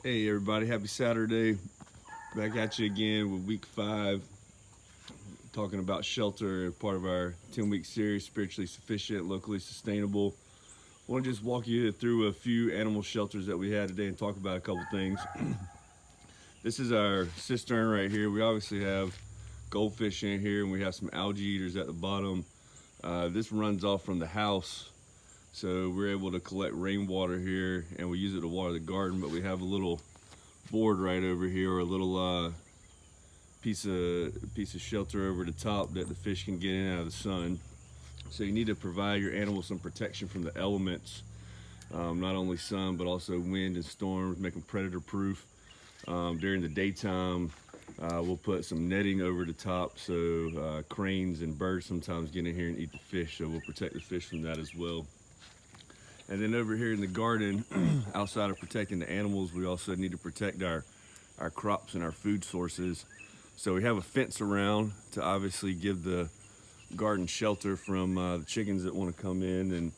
Hey everybody, happy Saturday. Back at you again with week 5, talking about shelter, part of our 10-week series, Spiritually Sufficient, Locally Sustainable. I want to just walk you through a few animal shelters that we had today and talk about a couple things. This is our cistern right here. We obviously have goldfish in here and we have some algae eaters at the bottom. This runs off from the house, so we're able to collect rainwater here and we use it to water the garden, but we have a little board right over here, or a little piece of shelter over the top that the fish can get in out of the sun. So you need to provide your animals some protection from the elements, not only sun but also wind and storms, make them predator proof. During the daytime, we'll put some netting over the top so cranes and birds sometimes get in here and eat the fish, so we'll protect the fish from that as well. And then over here in the garden, outside of protecting the animals, we also need to protect our crops and our food sources. So we have a fence around to obviously give the garden shelter from the chickens that want to come in, and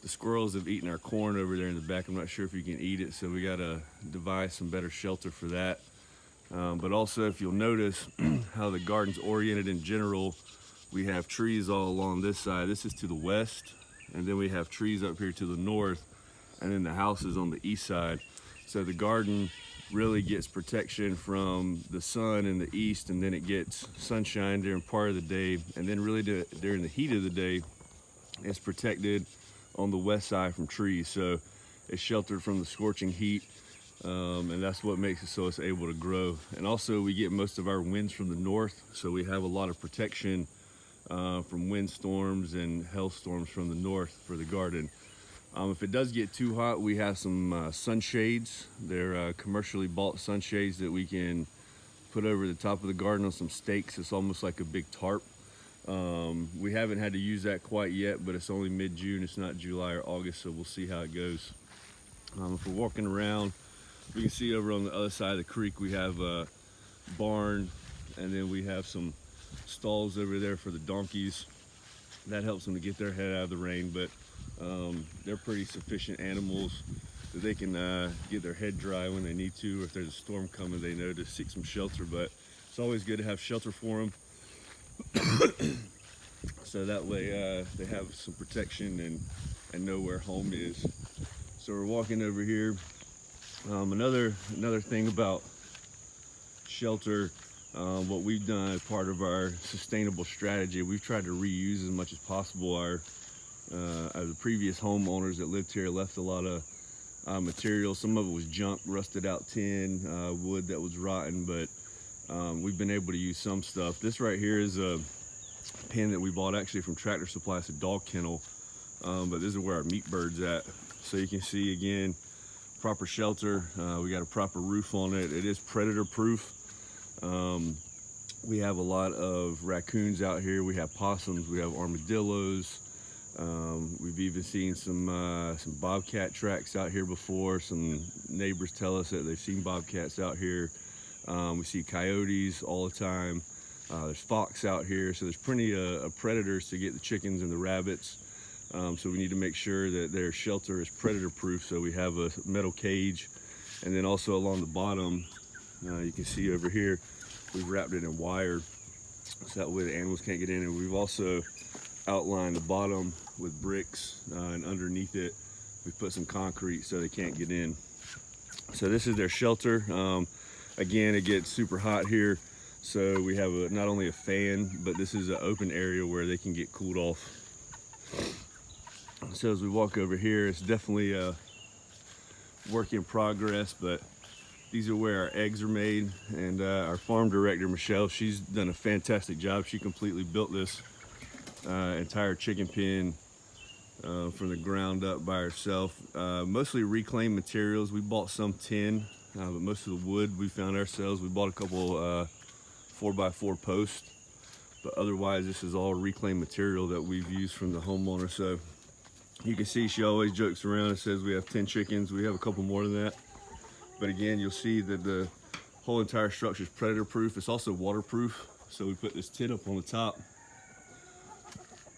the squirrels have eaten our corn over there in the back. I'm not sure if you can eat it, so we got to devise some better shelter for that. But also, if you'll notice how the garden's oriented in general, we have trees all along this side. This is to the west, and then we have trees up here to the north, and then the house is on the east side. So the garden really gets protection from the sun in the east, and then it gets sunshine during part of the day, and then really during the heat of the day, it's protected on the west side from trees. So it's sheltered from the scorching heat, and that's what makes it so it's able to grow. And also we get most of our winds from the north, so we have a lot of protection from windstorms and hailstorms from the north for the garden. If it does get too hot, we have some sunshades. They're commercially bought sunshades that we can put over the top of the garden on some stakes. It's almost like a big tarp. We haven't had to use that quite yet, but it's only mid-June. It's not July or August, so we'll see how it goes. If we're walking around, we can see over on the other side of the creek we have a barn, and then we have some stalls over there for the donkeys. That helps them to get their head out of the rain, but they're pretty sufficient animals that they can get their head dry when they need to, or if there's a storm coming, they know to seek some shelter. But it's always good to have shelter for them, so that way they have some protection and know where home is. So we're walking over here. Another thing about shelter, what we've done as part of our sustainable strategy, we've tried to reuse as much as possible. Our the previous homeowners that lived here left a lot of material. Some of it was junk, rusted out tin, wood that was rotten, but we've been able to use some stuff. This right here is a pen that we bought actually from Tractor Supply. It's a dog kennel, but this is where our meat bird's at. So you can see again, proper shelter. We got a proper roof on it. It is predator proof. We have a lot of raccoons out here. We have possums, we have armadillos. We've even seen some bobcat tracks out here before. Some neighbors tell us that they've seen bobcats out here. We see coyotes all the time. There's fox out here, so there's plenty of predators to get the chickens and the rabbits. So we need to make sure that their shelter is predator proof. So we have a metal cage, and then also along the bottom, you can see over here, we've wrapped it in wire, so that way the animals can't get in. And we've also outlined the bottom with bricks, and underneath it, we put some concrete so they can't get in. So this is their shelter. Again, it gets super hot here, so we have not only a fan, but this is an open area where they can get cooled off. So as we walk over here, it's definitely a work in progress, but these are where our eggs are made. And our farm director, Michelle, she's done a fantastic job. She completely built this entire chicken pen from the ground up by herself. Mostly reclaimed materials. We bought some tin, but most of the wood we found ourselves. We bought a couple 4x4 posts, but otherwise this is all reclaimed material that we've used from the homeowner. So you can see she always jokes around and says we have 10 chickens. We have a couple more than that. But again, you'll see that the whole entire structure is predator proof. It's also waterproof. So we put this tin up on the top,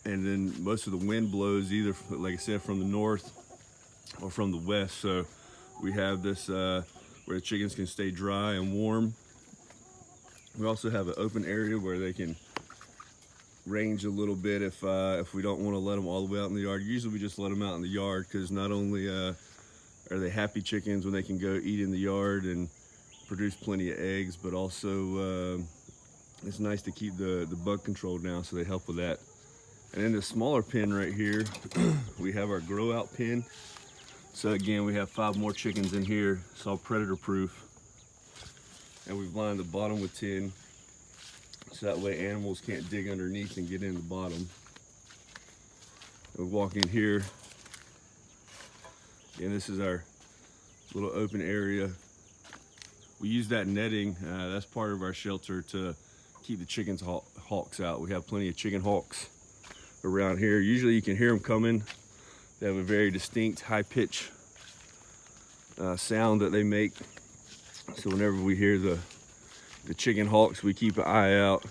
and then most of the wind blows either, like I said, from the north or from the west. So we have this, we're where the chickens can stay dry and warm. We also have an open area where they can range a little bit if we don't want to let them all the way out in the yard. Usually we just let them out in the yard because not only are they happy chickens when they can go eat in the yard and produce plenty of eggs, but also it's nice to keep the bug control down, so they help with that. And in the smaller pen right here, we have our grow out pen. So again, we have 5 more chickens in here. It's all predator proof. And we've lined the bottom with tin, so that way animals can't dig underneath and get in the bottom. We walk in here, and this is our little open area. We use that netting, that's part of our shelter to keep the chickens hawks out. We have plenty of chicken hawks around here. Usually you can hear them coming. They have a very distinct high pitch sound that they make. So whenever we hear the chicken hawks, we keep an eye out.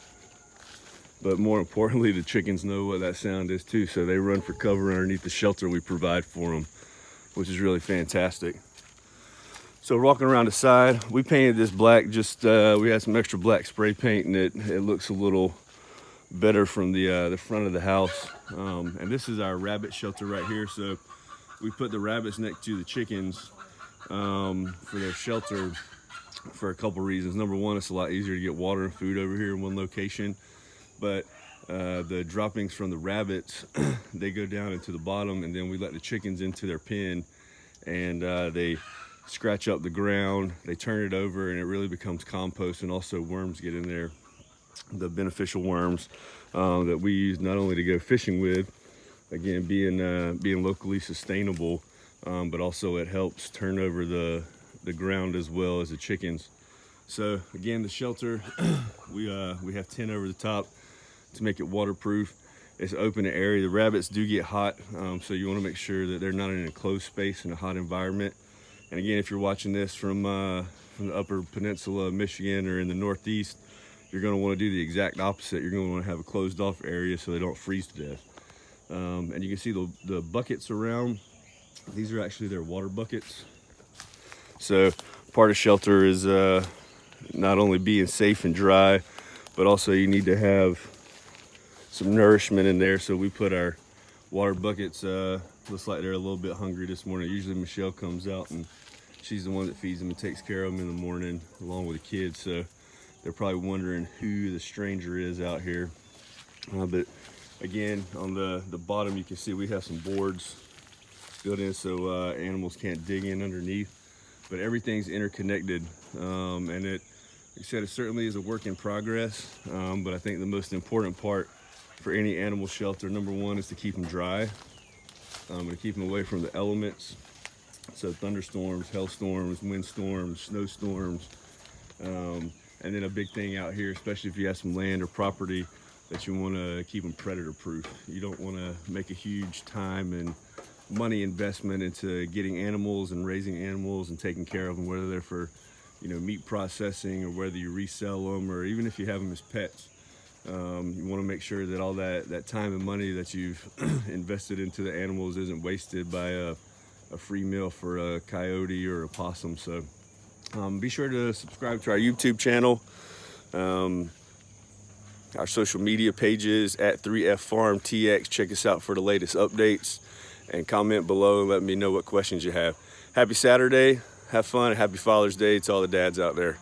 But more importantly, the chickens know what that sound is too, so they run for cover underneath the shelter we provide for them, which is really fantastic. So walking around the side, we painted this black, just we had some extra black spray paint, and it looks a little better from the front of the house. And this is our rabbit shelter right here. So we put the rabbits next to the chickens for their shelter for a couple reasons. Number one, it's a lot easier to get water and food over here in one location. But the droppings from the rabbits, they go down into the bottom, and then we let the chickens into their pen, and they scratch up the ground, they turn it over, and it really becomes compost, and also worms get in there, the beneficial worms that we use not only to go fishing with, again being locally sustainable, but also it helps turn over the ground as well as the chickens. So again, the shelter, we have tin over the top to make it waterproof. It's open area. The rabbits do get hot, so you want to make sure that they're not in an enclosed space in a hot environment. And again, if you're watching this from the upper peninsula of Michigan or in the Northeast, you're going to want to do the exact opposite. You're going to want to have a closed off area so they don't freeze to death. And you can see the buckets around. These are actually their water buckets. So part of shelter is not only being safe and dry, but also you need to have some nourishment in there. So we put our water buckets, looks like they're a little bit hungry this morning. Usually Michelle comes out and she's the one that feeds them and takes care of them in the morning along with the kids. So they're probably wondering who the stranger is out here. But again, on the bottom, you can see we have some boards built in so animals can't dig in underneath. But everything's interconnected, and like I said, it certainly is a work in progress. But I think the most important part for any animal shelter, number one, is to keep them dry, and to keep them away from the elements. So thunderstorms, hailstorms, windstorms, snowstorms. And then a big thing out here, especially if you have some land or property, that you want to keep them predator proof. You don't want to make a huge time and money investment into getting animals and raising animals and taking care of them, whether they're for meat processing or whether you resell them, or even if you have them as pets. You want to make sure that all that time and money that you've invested into the animals isn't wasted by a free meal for a coyote or a possum. So be sure to subscribe to our YouTube channel, our social media pages at 3F Farm TX. Check us out for the latest updates, and comment below and let me know what questions you have. Happy Saturday, have fun, and happy Father's Day to all the dads out there.